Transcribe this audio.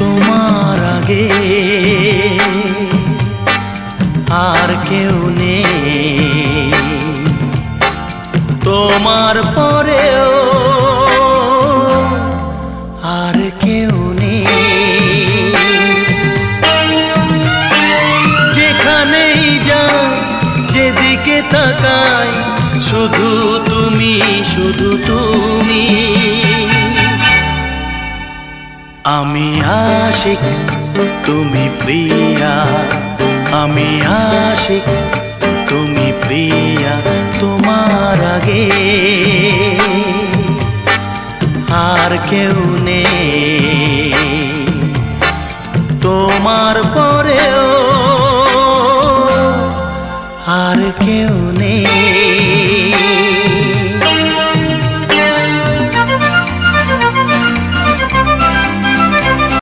তোমার আগে আর কেউ নেই, তোমার পরেও আর কেউ নেই। যেখানেই যাই যেদিকে তাকাই শুধু তুমি, শুধু তুমি। আমি আশিক তুমি প্রিয়া, আমি আশিক তুমি প্রিয়া। তোমার আগে আর কেউ নেই।